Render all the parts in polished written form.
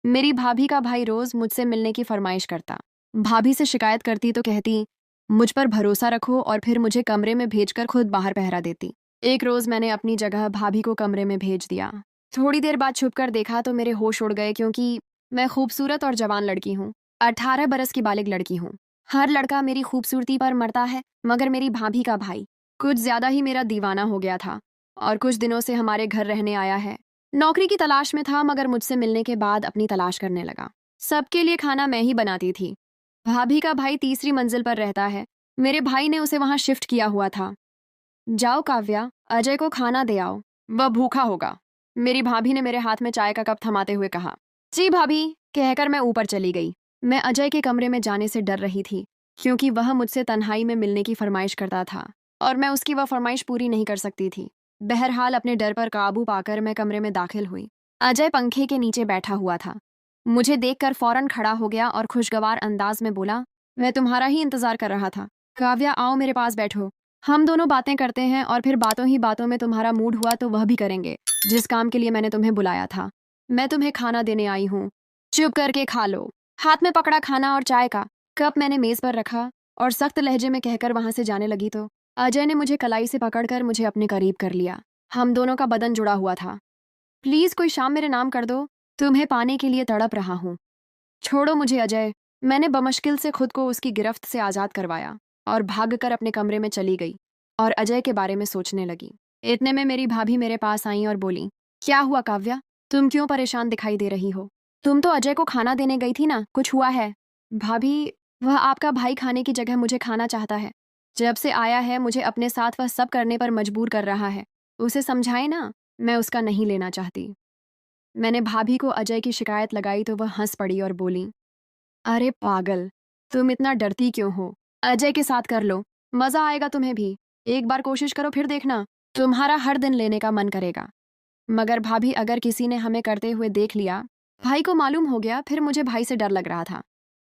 मेरी भाभी का भाई रोज मुझसे मिलने की फरमाइश करता। भाभी से शिकायत करती तो कहती मुझ पर भरोसा रखो और फिर मुझे कमरे में भेजकर खुद बाहर पहरा देती। एक रोज मैंने अपनी जगह भाभी को कमरे में भेज दिया। थोड़ी देर बाद छुपकर देखा तो मेरे होश उड़ गए, क्योंकि मैं खूबसूरत और जवान लड़की हूँ। 18 बरस की बालिग लड़की हूँ। हर लड़का मेरी खूबसूरती पर मरता है, मगर मेरी भाभी का भाई कुछ ज्यादा ही मेरा दीवाना हो गया था और कुछ दिनों से हमारे घर रहने आया है। नौकरी की तलाश में था, मगर मुझसे मिलने के बाद अपनी तलाश करने लगा। सबके लिए खाना मैं ही बनाती थी। भाभी का भाई तीसरी मंजिल पर रहता है। मेरे भाई ने उसे वहां शिफ्ट किया हुआ था। जाओ काव्या, अजय को खाना दे आओ, वह भूखा होगा। मेरी भाभी ने मेरे हाथ में चाय का कप थमाते हुए कहा। जी भाभी, कहकर मैं ऊपर चली गई। मैं अजय के कमरे में जाने से डर रही थी, क्योंकि वह मुझसे तन्हाई में मिलने की फरमाइश करता था और मैं उसकी वह फरमाइश पूरी नहीं कर सकती थी। बहरहाल अपने डर पर काबू पाकर मैं कमरे में दाखिल हुई। अजय पंखे के नीचे बैठा हुआ था। मुझे देखकर फौरन खड़ा हो गया और खुशगवार अंदाज में बोला, मैं तुम्हारा ही इंतजार कर रहा था। काव्या, आओ मेरे पास बैठो। हम दोनों बातें करते हैं और फिर बातों ही बातों में तुम्हारा मूड हुआ तो वह भी करेंगे, जिस काम के लिए मैंने तुम्हें बुलाया था। मैं तुम्हें खाना देने आई हूँ, चुप करके खा लो। हाथ में पकड़ा खाना और चाय का कप मैंने मेज पर रखा और सख्त लहजे में कहकर वहां से जाने लगी तो अजय ने मुझे कलाई से पकड़कर मुझे अपने करीब कर लिया। हम दोनों का बदन जुड़ा हुआ था। प्लीज कोई शाम मेरे नाम कर दो, तुम्हें पाने के लिए तड़प रहा हूँ। छोड़ो मुझे अजय। मैंने बमुश्किल से खुद को उसकी गिरफ्त से आजाद करवाया और भागकर अपने कमरे में चली गई और अजय के बारे में सोचने लगी। इतने में मेरी भाभी मेरे पास आई और बोली, क्या हुआ काव्या, तुम क्यों परेशान दिखाई दे रही हो? तुम तो अजय को खाना देने गई थी ना, कुछ हुआ है? भाभी, वह आपका भाई खाने की जगह मुझे खाना चाहता है। जब से आया है मुझे अपने साथ वह सब करने पर मजबूर कर रहा है। उसे समझाए ना, मैं उसका नहीं लेना चाहती। मैंने भाभी को अजय की शिकायत लगाई तो वह हंस पड़ी और बोली, अरे पागल, तुम इतना डरती क्यों हो? अजय के साथ कर लो, मजा आएगा तुम्हें भी। एक बार कोशिश करो, फिर देखना, तुम्हारा हर दिन लेने का मन करेगा। मगर भाभी, अगर किसी ने हमें करते हुए देख लिया, भाई को मालूम हो गया, फिर मुझे भाई से डर लग रहा था।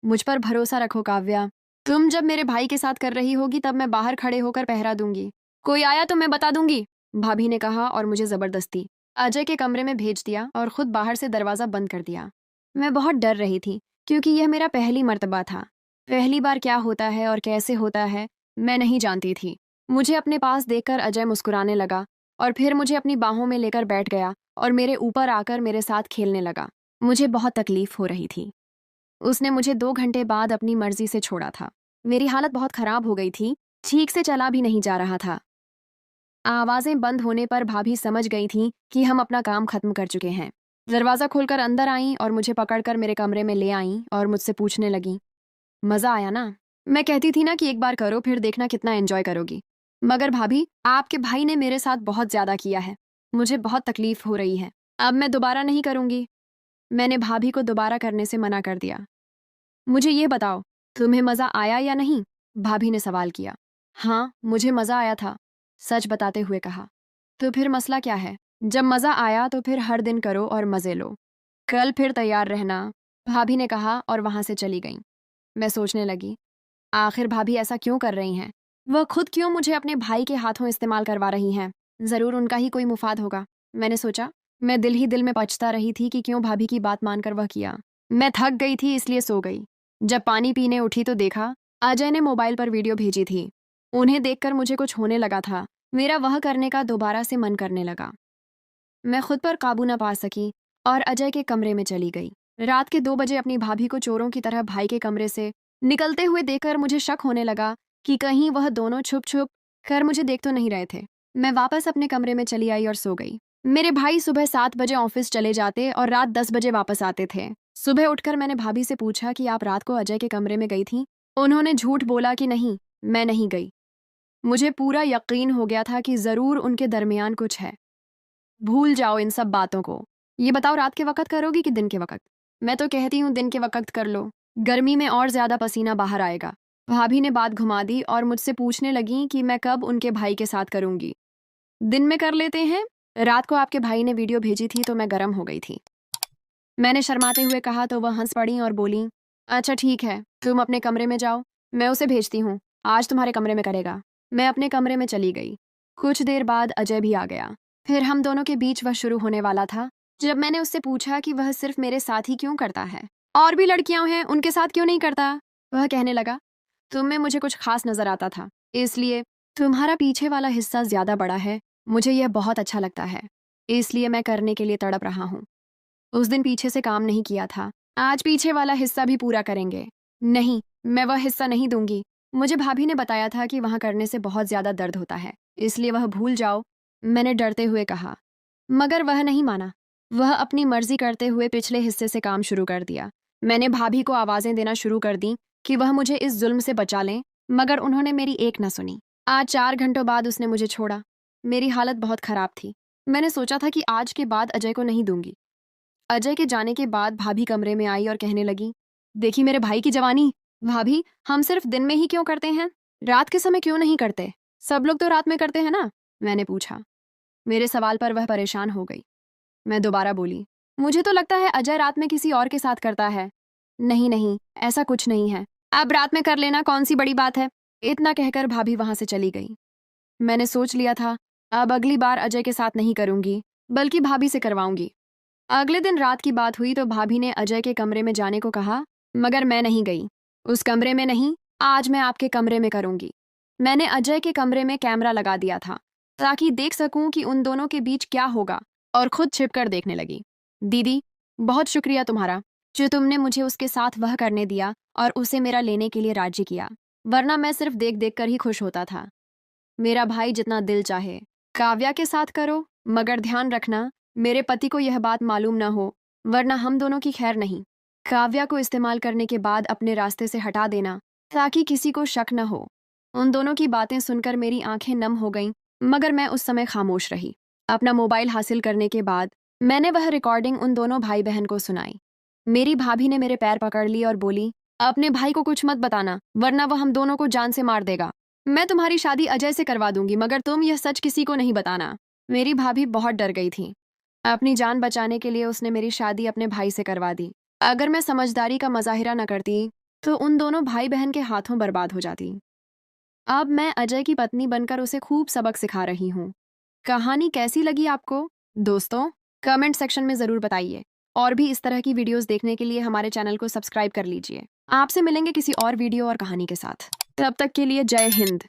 मुझ पर भरोसा रखो काव्या। तुम जब मेरे भाई के साथ कर रही होगी तब मैं बाहर खड़े होकर पहरा दूंगी। कोई आया तो मैं बता दूंगी, भाभी ने कहा और मुझे जबरदस्ती अजय के कमरे में भेज दिया और खुद बाहर से दरवाजा बंद कर दिया। मैं बहुत डर रही थी, क्योंकि यह मेरा पहली मर्तबा था। पहली बार क्या होता है और कैसे होता है, मैं नहीं जानती थी। मुझे अपने पास देखकर अजय मुस्कुराने लगा और फिर मुझे अपनी बाहों में लेकर बैठ गया और मेरे ऊपर आकर मेरे साथ खेलने लगा। मुझे बहुत तकलीफ हो रही थी। उसने मुझे 2 घंटे बाद अपनी मर्जी से छोड़ा था। मेरी हालत बहुत खराब हो गई थी, ठीक से चला भी नहीं जा रहा था। आवाजें बंद होने पर भाभी समझ गई थी कि हम अपना काम खत्म कर चुके हैं। दरवाजा खोलकर अंदर आईं और मुझे पकड़कर मेरे कमरे में ले आईं और मुझसे पूछने लगी, मजा आया ना? मैं कहती थी ना कि एक बार करो, फिर देखना कितना एंजॉय करोगी। मगर भाभी, आपके भाई ने मेरे साथ बहुत ज्यादा किया है। मुझे बहुत तकलीफ हो रही है। अब मैं दोबारा नहीं करूंगी। मैंने भाभी को दोबारा करने से मना कर दिया। मुझे ये बताओ, तुम्हें मजा आया या नहीं? भाभी ने सवाल किया। हाँ, मुझे मजा आया था, सच बताते हुए कहा। तो फिर मसला क्या है? जब मजा आया तो फिर हर दिन करो और मजे लो। कल फिर तैयार रहना, भाभी ने कहा और वहां से चली गई। मैं सोचने लगी, आखिर भाभी ऐसा क्यों कर रही हैं? वह खुद क्यों मुझे अपने भाई के हाथों इस्तेमाल करवा रही हैं? जरूर उनका ही कोई मुफाद होगा, मैंने सोचा। मैं दिल ही दिल में पछता रही थी कि क्यों भाभी की बात मानकर वह किया। मैं थक गई थी, इसलिए सो गई। जब पानी पीने उठी तो देखा अजय ने मोबाइल पर वीडियो भेजी थी। उन्हें देखकर मुझे कुछ होने लगा था। मेरा वह करने का दोबारा से मन करने लगा। मैं खुद पर काबू न पा सकी और अजय के कमरे में चली गई। रात के 2 बजे अपनी भाभी को चोरों की तरह भाई के कमरे से निकलते हुए देखकर मुझे शक होने लगा कि कहीं वह दोनों छुप छुप कर मुझे देख तो नहीं रहे थे। मैं वापस अपने कमरे में चली आई और सो गई। मेरे भाई सुबह 7 बजे ऑफिस चले जाते और रात 10 बजे वापस आते थे। सुबह उठकर मैंने भाभी से पूछा कि आप रात को अजय के कमरे में गई थी? उन्होंने झूठ बोला कि नहीं, मैं नहीं गई। मुझे पूरा यकीन हो गया था कि जरूर उनके दरमियान कुछ है। भूल जाओ इन सब बातों को। ये बताओ, रात के वक्त करोगी कि दिन के वक्त? मैं तो कहती हूँ दिन के वक्त कर लो, गर्मी में और ज्यादा पसीना बाहर आएगा। भाभी ने बात घुमा दी और मुझसे पूछने लगी कि मैं कब उनके भाई के साथ करूंगी। दिन में कर लेते हैं। रात को आपके भाई ने वीडियो भेजी थी तो मैं गर्म हो गई थी। मैंने शर्माते हुए कहा तो वह हंस पड़ी और बोली, अच्छा ठीक है, तुम अपने कमरे में जाओ, मैं उसे भेजती हूँ, आज तुम्हारे कमरे में करेगा। मैं अपने कमरे में चली गई। कुछ देर बाद अजय भी आ गया। फिर हम दोनों के बीच वह शुरू होने वाला था जब मैंने उससे पूछा कि वह सिर्फ मेरे साथ ही क्यों करता है, और भी लड़कियां हैं उनके साथ क्यों नहीं करता, वह कहने लगा, तुम में मुझे कुछ खास नजर आता था, इसलिए तुम्हारा पीछे वाला हिस्सा ज्यादा बड़ा है। मुझे यह बहुत अच्छा लगता है, इसलिए मैं करने के लिए तड़प रहा हूँ। उस दिन पीछे से काम नहीं किया था, आज पीछे वाला हिस्सा भी पूरा करेंगे। नहीं, मैं वह हिस्सा नहीं दूंगी। मुझे भाभी ने बताया था कि वहां करने से बहुत ज्यादा दर्द होता है, इसलिए वह भूल जाओ, मैंने डरते हुए कहा। मगर वह नहीं माना। वह अपनी मर्जी करते हुए पिछले हिस्से से काम शुरू कर दिया। मैंने भाभी को आवाजें देना शुरू कर दी कि वह मुझे इस जुल्म से बचा लें, मगर उन्होंने मेरी एक न सुनी। आज 4 घंटों बाद उसने मुझे छोड़ा। मेरी हालत बहुत खराब थी। मैंने सोचा था कि आज के बाद अजय को नहीं दूंगी। अजय के जाने के बाद भाभी कमरे में आई और कहने लगी, देखी मेरे भाई की जवानी। भाभी, हम सिर्फ दिन में ही क्यों करते हैं, रात के समय क्यों नहीं करते? सब लोग तो रात में करते हैं ना, मैंने पूछा। मेरे सवाल पर वह परेशान हो गई। मैं दोबारा बोली, मुझे तो लगता है अजय रात में किसी और के साथ करता है। नहीं नहीं, ऐसा कुछ नहीं है, अब रात में कर लेना, कौन सी बड़ी बात है। इतना कहकर भाभी वहां से चली गई। मैंने सोच लिया था, अब अगली बार अजय के साथ नहीं करूंगी, बल्कि भाभी से करवाऊंगी। अगले दिन रात की बात हुई तो भाभी ने अजय के कमरे में जाने को कहा, मगर मैं नहीं गई। उस कमरे में नहीं, आज मैं आपके कमरे में करूंगी। मैंने अजय के कमरे में कैमरा लगा दिया था ताकि देख सकूं कि उन दोनों के बीच क्या होगा, और खुद छिपकर देखने लगी। दीदी, बहुत शुक्रिया तुम्हारा, जो तुमने मुझे उसके साथ वह करने दिया और उसे मेरा लेने के लिए राजी किया, वरना मैं सिर्फ देख देख कर ही खुश होता था। मेरा भाई जितना दिल चाहे काव्या के साथ करो, मगर ध्यान रखना मेरे पति को यह बात मालूम न हो, वरना हम दोनों की खैर नहीं। काव्या को इस्तेमाल करने के बाद अपने रास्ते से हटा देना ताकि किसी को शक न हो। उन दोनों की बातें सुनकर मेरी आंखें नम हो गईं, मगर मैं उस समय खामोश रही। अपना मोबाइल हासिल करने के बाद मैंने वह रिकॉर्डिंग उन दोनों भाई बहन को सुनाई। मेरी भाभी ने मेरे पैर पकड़ लिए और बोली, अपने भाई को कुछ मत बताना, वरना वह हम दोनों को जान से मार देगा। मैं तुम्हारी शादी अजय से करवा दूंगी, मगर तुम यह सच किसी को नहीं बताना। मेरी भाभी बहुत डर गई थी। अपनी जान बचाने के लिए उसने मेरी शादी अपने भाई से करवा दी। अगर मैं समझदारी का मुजाहिरा न करती तो उन दोनों भाई बहन के हाथों बर्बाद हो जाती। अब मैं अजय की पत्नी बनकर उसे खूब सबक सिखा रही हूँ। कहानी कैसी लगी आपको दोस्तों? कमेंट सेक्शन में ज़रूर बताइए, और भी इस तरह की वीडियोस देखने के लिए हमारे चैनल को सब्सक्राइब कर लीजिए। आपसे मिलेंगे किसी और वीडियो और कहानी के साथ। तब तक के लिए जय हिंद।